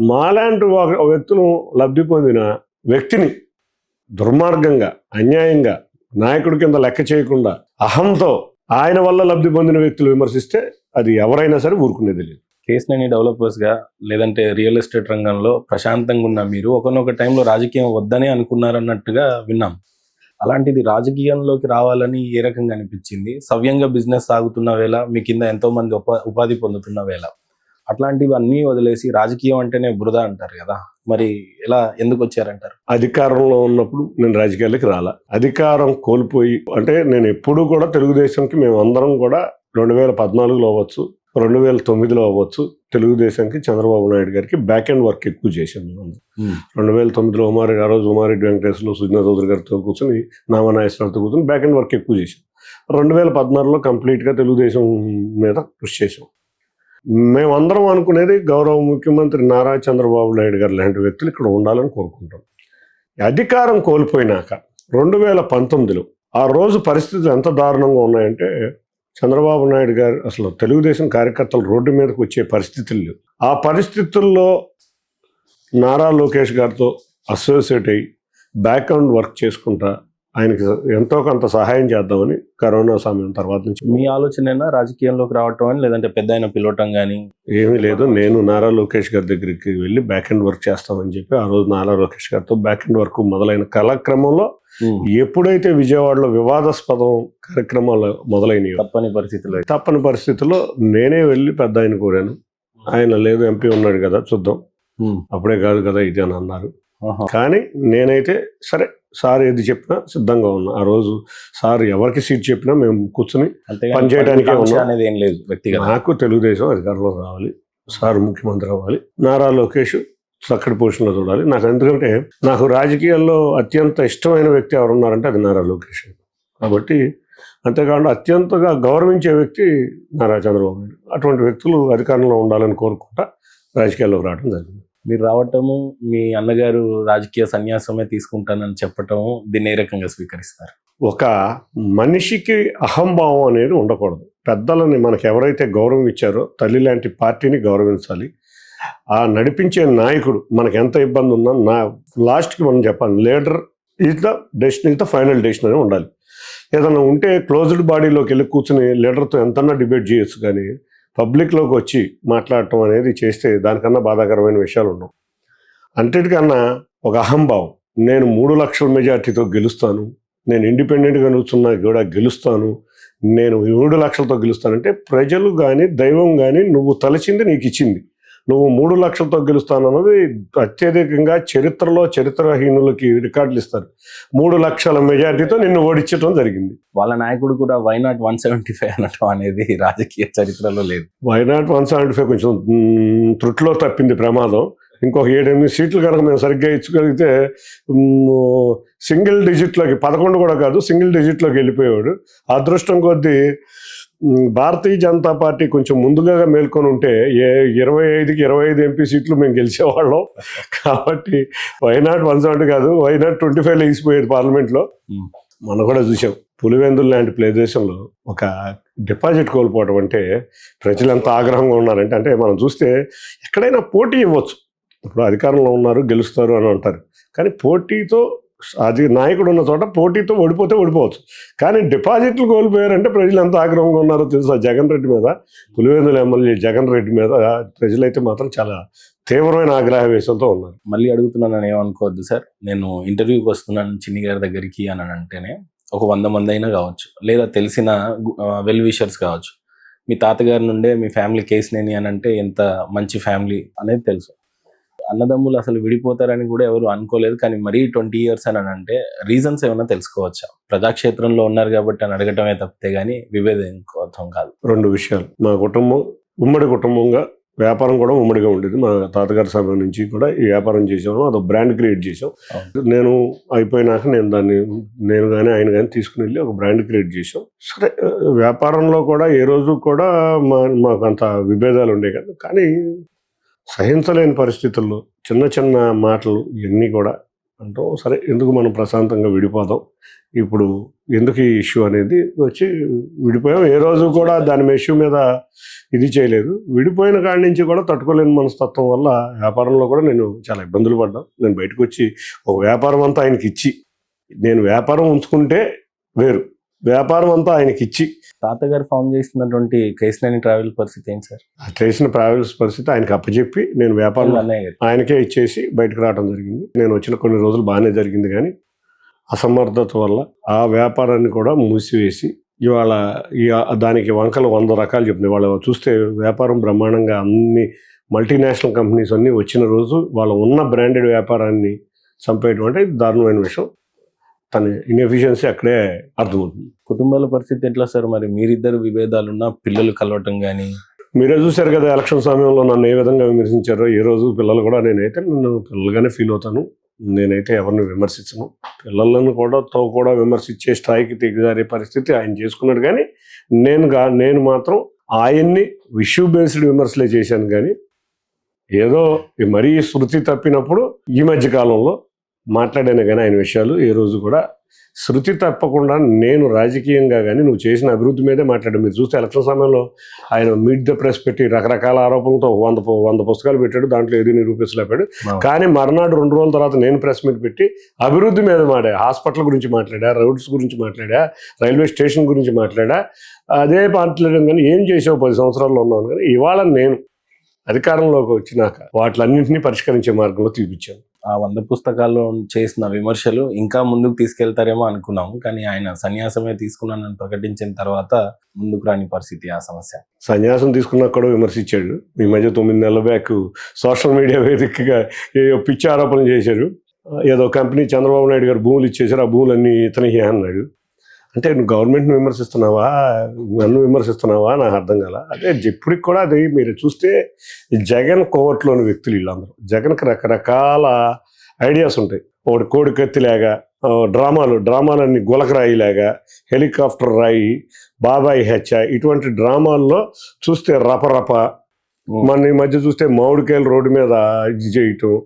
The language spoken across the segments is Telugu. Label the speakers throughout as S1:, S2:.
S1: మాలాంటి ఒక వ్యక్తులు లబ్ధి పొందిన వ్యక్తిని దుర్మార్గంగా, అన్యాయంగా, నాయకుడి కింద లెక్క చేయకుండా, అహంతో ఆయన వల్ల లబ్ధి పొందిన వ్యక్తులు విమర్శిస్తే అది ఎవరైనా సరే ఊరుకునేది లేదు.
S2: కేసినేని డెవలపర్స్గా లేదంటే రియల్ ఎస్టేట్ రంగంలో ప్రశాంతంగా ఉన్న మీరు ఒకనొక టైంలో రాజకీయం వద్దని అనుకున్నారన్నట్టుగా విన్నాం. అలాంటిది రాజకీయంలోకి రావాలని ఏ రకంగా అనిపించింది? సవ్యంగా బిజినెస్ సాగుతున్న వేళ, మీ కింద ఎంతోమంది ఉపాధి పొందుతున్న వేళ, అట్లాంటివి అన్నీ వదిలేసి రాజకీయం అంటేనే బురద అంటారు కదా, మరి ఎలా ఎందుకు వచ్చారంటారు?
S1: అధికారంలో ఉన్నప్పుడు నేను రాజకీయాలకి రాలా. అధికారం కోల్పోయి అంటే నేను ఎప్పుడూ కూడా తెలుగుదేశంకి మేము అందరం కూడా 2014లో అవ్వచ్చు, 2009లో అవ్వచ్చు, తెలుగుదేశానికి చంద్రబాబు నాయుడు గారికి బ్యాక్ అండ్ వర్క్ ఎక్కువ చేశాను. 2009లో ఆ రోజు ఉమారెడ్డి వెంకటేశ్వర్లు, సుజనా చౌదరి గారితో కూర్చొని, నామనాగేశ్వరరావుతో కూర్చొని బ్యాక్ అండ్ వర్క్ ఎక్కువ చేశాం. 2016లో కంప్లీట్గా తెలుగుదేశం మీద కృషి చేశాం. మేమందరం అనుకునేది గౌరవ ముఖ్యమంత్రి నారా చంద్రబాబు నాయుడు గారు లాంటి వ్యక్తులు ఇక్కడ ఉండాలని కోరుకుంటాం. అధికారం కోల్పోయినాక 2019లో ఆ రోజు పరిస్థితులు ఎంత దారుణంగా ఉన్నాయంటే, చంద్రబాబు నాయుడు గారు అసలు తెలుగుదేశం కార్యకర్తలు రోడ్డు మీదకి వచ్చే పరిస్థితులు లేవు. ఆ పరిస్థితుల్లో నారా లోకేష్ గారితో అసోసియేట్ అయ్యి బ్యాక్ అండ్ వర్క్ చేసుకుంటా ఆయనకి ఎంతో కొంత సహాయం చేద్దామని కరోనా సమయం తర్వాత నుంచి.
S2: మీ ఆలోచన రాజకీయంలోకి రావటం అని, లేదంటే పెద్ద ఆయన పిలవటం కానీ?
S1: ఏమీ లేదు. నేను నారా లోకేష్ గారి దగ్గరికి వెళ్ళి బ్యాక్ అండ్ వర్క్ చేస్తామని చెప్పి ఆ రోజు నారా లోకేష్ గారితో బ్యాక్ అండ్ వర్క్ మొదలైన కాలక్రమంలో ఎప్పుడైతే విజయవాడలో వివాదాస్పదం కార్యక్రమాలు మొదలైనవి, తప్పని పరిస్థితుల్లో నేనే వెళ్ళి పెద్ద ఆయన కోరాను. ఆయన లేదు, ఎంపీ ఉన్నాడు కదా చూద్దాం, అప్పుడే కాదు కదా ఇది అని అన్నారు. కానీ నేనైతే సరే సార్ ఏది చెప్పినా సిద్ధంగా ఉన్నా. ఆ రోజు సార్ ఎవరికి సీట్ చెప్పినా మేము కూర్చుని పనిచేయడానికే ఉన్నాం. నాకు తెలుగుదేశం అధికారంలో రావాలి, సార్ ముఖ్యమంత్రి అవ్వాలి, నారా లోకేష్ చక్కటి పొజిషన్లో చూడాలి. నాకు ఎందుకంటే నాకు రాజకీయాల్లో అత్యంత ఇష్టమైన వ్యక్తి ఎవరున్నారంటే అది నారా లోకేష్. కాబట్టి అంతేకాకుండా అత్యంతగా గౌరవించే వ్యక్తి నారా చంద్రబాబు నాయుడు. అటువంటి వ్యక్తులు అధికారంలో ఉండాలని కోరుకుంటా రాజకీయాల్లోకి రావడం జరిగింది.
S2: మీరు రావటము, మీ అన్నగారు రాజకీయ సన్యాసమే తీసుకుంటానని చెప్పటము, దీన్ని ఏ రకంగా స్వీకరిస్తారు?
S1: ఒక మనిషికి అహంభావం అనేది ఉండకూడదు. పెద్దలని మనకు ఎవరైతే గౌరవం ఇచ్చారో, తల్లి లాంటి పార్టీని గౌరవించాలి. ఆ నడిపించే నాయకుడు మనకు ఎంత ఇబ్బంది ఉన్నా లాస్ట్కి మనం చెప్పాలి, leader is the decision, is the final decision అని ఉండాలి. ఏదైనా ఉంటే క్లోజ్డ్ బాడీలోకి వెళ్ళి కూర్చుని లీడర్తో ఎంతన్నా డిబేట్ చేయొచ్చు, కానీ పబ్లిక్లోకి వచ్చి మాట్లాడటం అనేది చేస్తే దానికన్నా బాధాకరమైన విషయాలు ఉండవు. అన్నిటికన్నా ఒక అహంభావం, నేను 3 లక్షల మెజార్టీతో గెలుస్తాను, నేను ఇండిపెండెంట్గా నిల్చున్నా కూడా గెలుస్తాను, నేను 3 లక్షలతో గెలుస్తానంటే ప్రజలు కానీ దైవం కానీ నువ్వు తలచింది నీకు ఇచ్చింది, నువ్వు 3 లక్షలతో గెలుస్తాను అన్నది అత్యధికంగా చరిత్రలో చరిత్రహీనులకి రికార్డులు ఇస్తారు. 3 లక్షల మెజార్టీతో నిన్ను ఓడించడం జరిగింది.
S2: వాళ్ళ నాయకుడు కూడా వైనాట్ 175 అనటం అనేది రాజకీయ చరిత్రలో లేదు.
S1: వైనాట్ 175 కొంచెం త్రుట్లో తప్పింది ప్రమాదం. ఇంకొక 7-8 సీట్లు కనుక మేము సరిగ్గా ఇచ్చగలిగితే సింగిల్ డిజిట్లోకి, 11 కూడా కాదు, సింగిల్ డిజిట్లోకి వెళ్ళిపోయాడు. అదృష్టం కొద్దీ భారతీయ జనతా పార్టీ కొంచెం ముందుగా మేల్కొని ఉంటే 25కి 25 ఎంపీ సీట్లు మేము గెలిచేవాళ్ళం. కాబట్టి వైనాట్ 170 కాదు, వైనాట్ 25 లేచిపోయేది పార్లమెంట్లో. మనం కూడా చూసాం పులివెందులు లాంటి ప్రదేశంలో ఒక డిపాజిట్ కోల్పోవడం అంటే ప్రజలు ఎంత ఆగ్రహంగా ఉన్నారంటే, అంటే మనం చూస్తే ఎక్కడైనా పోటీ ఇవ్వచ్చు. ఇప్పుడు అధికారంలో ఉన్నారు గెలుస్తారు అని అంటారు, కానీ పోటీతో అది నాయకుడు ఉన్న చోట పోటీతో ఓడిపోతే ఓడిపోవచ్చు, కానీ డిపాజిట్లు కోల్పోయారంటే ప్రజలు ఎంత ఆగ్రహంగా ఉన్నారో తెలుసా. జగన్ రెడ్డి మీద, పులివెందుల ఎమ్మెల్యే జగన్ రెడ్డి మీద ప్రజలైతే మాత్రం చాలా తీవ్రమైన ఆగ్రహవేశంతో ఉన్నారు.
S2: మళ్ళీ అడుగుతున్నాను, ఏమనుకోవద్దు సార్, నేను ఇంటర్వ్యూకి వస్తున్నాను చిన్ని గారి దగ్గరికి అని అంటేనే ఒక 100 మంది అయినా కావచ్చు, లేదా తెలిసిన వెల్ విషర్స్ కావచ్చు, మీ తాతగారి నుండే మీ ఫ్యామిలీ కేసినేని అని అంటే ఎంత మంచి ఫ్యామిలీ అనేది తెలుసు. అన్నదమ్ములు అసలు విడిపోతారని కూడా ఎవరు అనుకోలేదు, కానీ మరీ 20 years అని అంటే రీజన్స్ ఏమైనా తెలుసుకోవచ్చా? ప్రజాక్షేత్రంలో ఉన్నారు కాబట్టి అని అడగటమే తప్పితే కానీ విభేదం అర్థం కాదు.
S1: 2 విషయాలు. మా కుటుంబం ఉమ్మడి కుటుంబంగా, వ్యాపారం కూడా ఉమ్మడిగా ఉండేది. మా తాతగారి సమయం నుంచి కూడా ఈ వ్యాపారం చేసాము, అదొక బ్రాండ్ క్రియేట్ చేసాం. నేను అయిపోయినాక నేను కానీ ఆయన కానీ తీసుకుని వెళ్ళి ఒక బ్రాండ్ క్రియేట్ చేసాం. సరే, వ్యాపారంలో కూడా ఏ రోజు కూడా మాకు అంత విభేదాలు ఉండే కదా, కానీ సహించలేని పరిస్థితుల్లో చిన్న చిన్న మాటలు ఇవన్నీ కూడా అంటూ సరే ఎందుకు మనం ప్రశాంతంగా విడిపోదాం, ఇప్పుడు ఎందుకు ఈ ఇష్యూ అనేది వచ్చి విడిపోయాం. ఏ రోజు కూడా దాని ఇష్యూ మీద ఇది చేయలేదు. విడిపోయిన కాడి నుంచి కూడా తట్టుకోలేని మనస్తత్వం వల్ల వ్యాపారంలో కూడా నేను చాలా ఇబ్బందులు పడ్డాను. నేను బయటకు వచ్చి ఒక వ్యాపారం అంతా ఆయనకి ఇచ్చి, నేను వ్యాపారం ఉంచుకుంటే వేరు, వ్యాపారం అంతా ఆయనకి ఇచ్చి,
S2: తాతగారు ఫామ్ చేసినటువంటి కేసినేని ట్రావెల్ పరిస్థితి ఏంటి సార్?
S1: చేసిన ట్రావెల్స్ పరిస్థితి ఆయనకి అప్పచెప్పి నేను వ్యాపారం
S2: అన్నయ్య గారు
S1: ఆయనకే ఇచ్చేసి బయటకు రావడం జరిగింది. నేను వచ్చిన కొన్ని రోజులు బాగానే జరిగింది, కానీ అసమర్థత వల్ల ఆ వ్యాపారాన్ని కూడా మూసివేసి ఇవాళ దానికి వంకలు 100 రకాలు చెప్తున్నాయి. వాళ్ళు చూస్తే వ్యాపారం బ్రహ్మాండంగా అన్ని మల్టీనేషనల్ కంపెనీస్ అన్నీ వచ్చిన రోజు వాళ్ళ ఉన్న బ్రాండెడ్ వ్యాపారాన్ని చంపేటువంటి దారుణమైన విషయం. తన ఇన్ఎఫిషియన్సీ అక్కడే అర్థమవుతుంది.
S2: కుటుంబాల పరిస్థితి ఎట్లా సార్? మరి మీరిద్దరు విభేదాలున్నా పిల్లలు కలవటం కానీ
S1: మీరే చూశారు కదా ఎలక్షన్ సమయంలో నన్ను ఏ విధంగా విమర్శించారో. ఏ రోజు పిల్లలు కూడా నన్ను పిల్లలుగానే ఫీల్ అవుతాను. నేనైతే ఎవరిని విమర్శించను. పిల్లలను కూడా విమర్శించే స్థాయికి దిగజారే పరిస్థితి ఆయన చేసుకున్నాడు, కానీ నేను మాత్రం ఆయన్ని ఇష్యూ బేస్డ్ విమర్శలే చేశాను. కానీ ఏదో మరీ శృతి తప్పినప్పుడు ఈ మధ్య కాలంలో మాట్లాడాను, కానీ ఆయన విషయాలు ఏ రోజు కూడా శృతి తప్పకుండా నేను రాజకీయంగా కానీ నువ్వు చేసిన అభివృద్ధి మీదే మాట్లాడాను. మీరు చూస్తే ఎలక్షన్ సమయంలో ఆయన మీట్ ద ప్రెస్ పెట్టి రకరకాల ఆరోపణలతో 100 పుస్తకాలు పెట్టాడు, దాంట్లో ఏది నిరూపించలేపాడు. కానీ మర్నాడు 2 రోజుల తర్వాత నేను ప్రెస్ మీట్ పెట్టి అభివృద్ధి మీద హాస్పిటల్ గురించి మాట్లాడా, రోడ్స్ గురించి మాట్లాడా, రైల్వే స్టేషన్ గురించి మాట్లాడా. అదే మాట్లాడడం కానీ ఏం చేసావు 10 సంవత్సరాల్లో ఉన్నాను. కానీ ఇవాళ నేను అధికారంలోకి వచ్చినాక వాటిలన్నింటినీ పరిష్కరించే మార్గంలో చూపించాను.
S2: ఆ 100 పుస్తకాల్లో చేసిన విమర్శలు ఇంకా ముందుకు తీసుకెళ్తారేమో అనుకున్నాము, కానీ ఆయన సన్యాసమే తీసుకున్నానని ప్రకటించిన తర్వాత ముందుకు రాని పరిస్థితి ఆ సమస్య.
S1: సన్యాసం తీసుకున్నాక కూడా విమర్శించాడు. ఈ మధ్య 9 నెలల బ్యాక్ సోషల్ మీడియా వేదికగా ఏదో పిచ్చి ఆరోపణలు చేశారు. ఏదో కంపెనీ చంద్రబాబు నాయుడు గారు భూములు ఇచ్చేసారు, ఆ భూములన్నీ ఇతనికి అన్నాడు. అంటే నువ్వు గవర్నమెంట్ని విమర్శిస్తున్నావా, నన్ను విమర్శిస్తున్నావా, నాకు అర్థం కాల. అదే ఇప్పటికి కూడా అది మీరు చూస్తే జగన్ కోవట్లోని వ్యక్తులు వీళ్ళందరూ. జగన్కి రకరకాల ఐడియాస్ ఉంటాయి. ఒకటి కోడి కత్తిలాగా డ్రామాలన్నీ గులకరాయిలాగా, హెలికాప్టర్ రాయి, బాబాయి హెచ్చ, ఇటువంటి డ్రామాల్లో చూస్తే రపరప, మన ఈ మధ్య చూస్తే మామిడికాయలు రోడ్డు మీద ఇది చేయటం,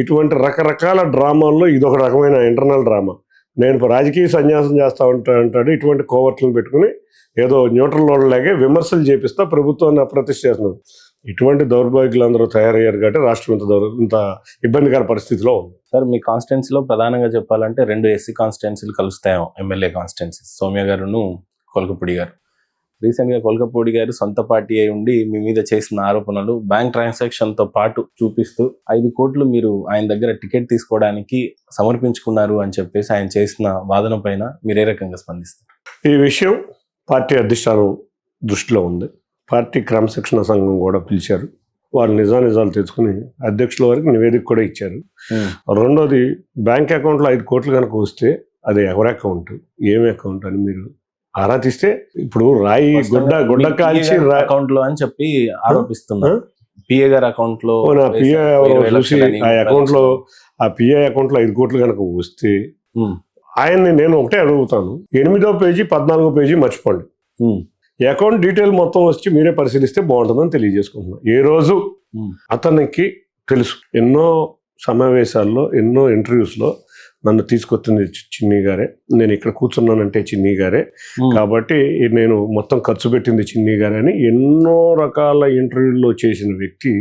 S1: ఇటువంటి రకరకాల డ్రామాల్లో ఇదొక రకమైన ఇంటర్నల్ డ్రామా. నేను రాజకీయ సన్యాసం చేస్తా అంటాడు. ఇటువంటి కోవర్ట్లను పెట్టుకుని ఏదో న్యూట్రల్ వాళ్ళలాగే విమర్శలు చేపిస్తా ప్రభుత్వాన్ని అప్రతిష్ట చేస్తున్నాడు. ఇటువంటి దౌర్భాగ్యులందరూ తయారయ్యారు కాబట్టి రాష్ట్రం ఇంత ఇబ్బందికర పరిస్థితిలో ఉంది.
S2: సార్, మీ కాన్స్టిట్యున్సీలో ప్రధానంగా చెప్పాలంటే 2 ఎస్సీ కాన్స్టిట్యున్సీలు కలుస్తాయేమో, ఎమ్మెల్యే కాన్స్టిట్యున్సీస్. సౌమ్య గారును కొల్కపూడి గారు. రీసెంట్గా కొల్కపూడి గారు సొంత పార్టీ అయి ఉండి మీ మీద చేసిన ఆరోపణలు బ్యాంక్ ట్రాన్సాక్షన్తో పాటు చూపిస్తూ 5 కోట్లు మీరు ఆయన దగ్గర టికెట్ తీసుకోవడానికి సమర్పించుకున్నారు అని చెప్పేసి ఆయన చేసిన వాదన పైన మీరు ఏ రకంగా స్పందిస్తారు?
S1: ఈ విషయం పార్టీ అధిష్టానం దృష్టిలో ఉంది. పార్టీ క్రమశిక్షణ సంఘం కూడా పిలిచారు. వాళ్ళు నిజాలు తెచ్చుకుని అధ్యక్షుల వరకు నివేదిక కూడా ఇచ్చారు. రెండోది, బ్యాంక్ అకౌంట్లో 5 కోట్లు కనుక వస్తే అది ఎవరి అకౌంట్, ఏమి అకౌంట్ అని మీరు ఆరా తీస్తే, ఇప్పుడు రాయి గుడ్డ కాల్చి
S2: అకౌంట్ లో అని చెప్పి ఆరోపిస్తున్నారు. పిఏ గారి అకౌంట్ లో
S1: చూసి ఆ పిఏ అకౌంట్ లో 5 కోట్లు కనుక వస్తే ఆయన్ని నేను ఒకటే అడుగుతాను, 8వ పేజీ 14వ పేజీ మర్చిపోండి. అకౌంట్ డీటెయిల్ మొత్తం వచ్చి మీరే పరిశీలిస్తే బాగుంటుందని తెలియజేసుకుంటున్నాను. ఏ రోజు అతనికి తెలుసు, ఎన్నో సమావేశాల్లో ఎన్నో ఇంటర్వ్యూస్లో నన్ను తీసుకొచ్చింది చిన్ని గారే, నేను ఇక్కడ కూర్చున్నానంటే చిన్ని గారే, కాబట్టి నేను మొత్తం ఖర్చు పెట్టింది చిన్ని గారే అని ఎన్నో రకాల ఇంటర్వ్యూల్లో చేసిన వ్యక్తి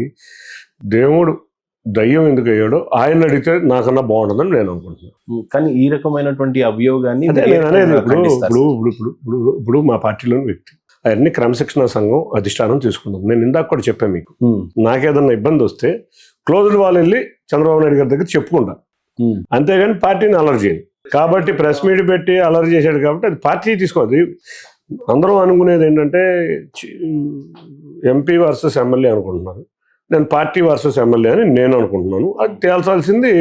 S1: దేవుడు దయ్యం ఎందుకు అయ్యాడో ఆయన అడిగితే నాకన్నా బాగుంటుందని నేను అనుకుంటున్నాను.
S2: కానీ ఈ రకమైనటువంటి అభియోగాన్ని
S1: నేను అనేది ఇప్పుడు మా పార్టీలోని వ్యక్తి అవన్నీ క్రమశిక్షణ సంఘం అధిష్టానం తీసుకుందాం. నేను ఇందాక కూడా చెప్పాను మీకు, నాకేదన్నా ఇబ్బంది వస్తే క్లోజ్డ్ వాళ్ళు వెళ్ళి చంద్రబాబు నాయుడు గారి దగ్గర చెప్పుకుంటా, అంతేగాని పార్టీని అలర్ట్ చేయండి. కాబట్టి ప్రెస్ మీట్ పెట్టి అలర్ట్ చేశాడు కాబట్టి అది పార్టీ తీసుకోవాలి. అందరూ అనుకునేది ఏంటంటే ఎంపీ వర్సెస్ ఎమ్మెల్యే అనుకుంటున్నారు, నేను పార్టీ వర్సెస్ ఎమ్మెల్యే అని నేను అనుకుంటున్నాను. అది తేల్చాల్సింది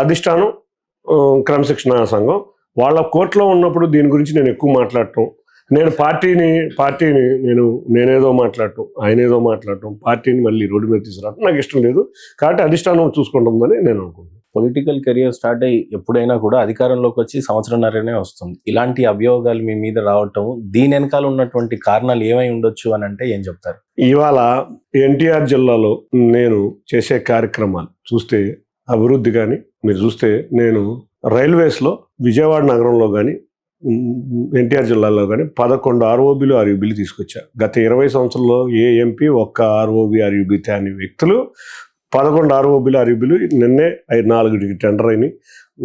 S1: అధిష్టానం, క్రమశిక్షణ సంఘం. వాళ్ళ కోర్టులో ఉన్నప్పుడు దీని గురించి నేను ఎక్కువ మాట్లాడటం, నేను పార్టీని నేనేదో మాట్లాడటం, ఆయన ఏదో మాట్లాడటం, పార్టీని మళ్ళీ రోడ్డు మీద తీసుకురావటం నాకు ఇష్టం లేదు. కాబట్టి అధిష్టానం చూసుకుంటుందని నేను అనుకుంటున్నాను.
S2: పొలిటికల్ కెరియర్ స్టార్ట్ అయ్యి ఎప్పుడైనా కూడా అధికారంలోకి వచ్చి సంవత్సరంన్నరనే వస్తుంది. ఇలాంటి అభియోగాలు మీ మీద రావటం, దీని వెనకాల ఉన్నటువంటి కారణాలు ఏమై ఉండొచ్చు అని అంటే ఏం చెప్తారు?
S1: ఇవాళ ఎన్టీఆర్ జిల్లాలో నేను చేసే కార్యక్రమాలు చూస్తే అభివృద్ధి కానీ మీరు చూస్తే నేను రైల్వేస్లో విజయవాడ నగరంలో కానీ ఎన్టీఆర్ జిల్లాలో కానీ 11 ఆర్ఓబీలు ఆర్యూబీలు తీసుకొచ్చా. గత 20 సంవత్సరాల్లో ఏ ఎంపీ ఒక్క ఆర్ఓబీ ఆర్యూబీ తేని వ్యక్తులు 11 ఆర్ఓబీలు ఆర్యూబీలు నిన్నే 4 టెండర్ అయినాయి.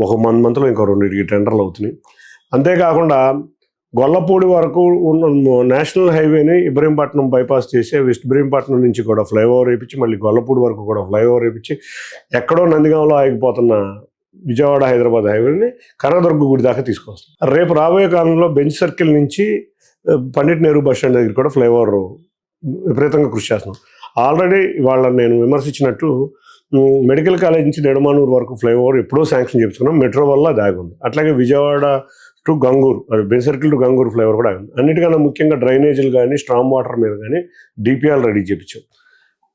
S1: ఒక మంత్లో ఇంకో 2 టెండర్లు అవుతున్నాయి. అంతేకాకుండా గొల్లపూడి వరకు ఉన్న నేషనల్ హైవేని ఇబ్రహీంపట్నం బైపాస్ చేసి వెస్ట్ ఇబ్రహీంపట్నం నుంచి కూడా ఫ్లైఓవర్ వేయించి మళ్ళీ గొల్లపూడి వరకు కూడా ఫ్లైఓవర్ వేయించి ఎక్కడో నందిగాంలో ఆగిపోతున్న విజయవాడ హైదరాబాద్ హైవేని కనకదుర్గ గుడి దాకా తీసుకొస్తాం. రేపు రాబోయే కాలంలో బెంచ్ సర్కిల్ నుంచి పండిట్ నెహ్రూ బస్ స్టాండ్ దగ్గర కూడా ఫ్లైఓవర్ విపరీతంగా కృషి చేస్తున్నాం. ఆల్రెడీ వాళ్ళని నేను విమర్శించినట్టు మెడికల్ కాలేజ్ నుంచి నెడమానూరు వరకు ఫ్లైఓవర్ ఎప్పుడో శాంక్షన్ చేసుకున్నాం, మెట్రో వల్ల దాగి ఉంది. అట్లాగే విజయవాడ టు గంగూరు, అది bench circle to Gangur flyover కూడా ఆగింది. అన్నిటికన్నా ముఖ్యంగా డ్రైనేజీలు కానీ స్ట్రామ్ వాటర్ మీద కానీ డిపిఆర్ రెడీ చేయించాం.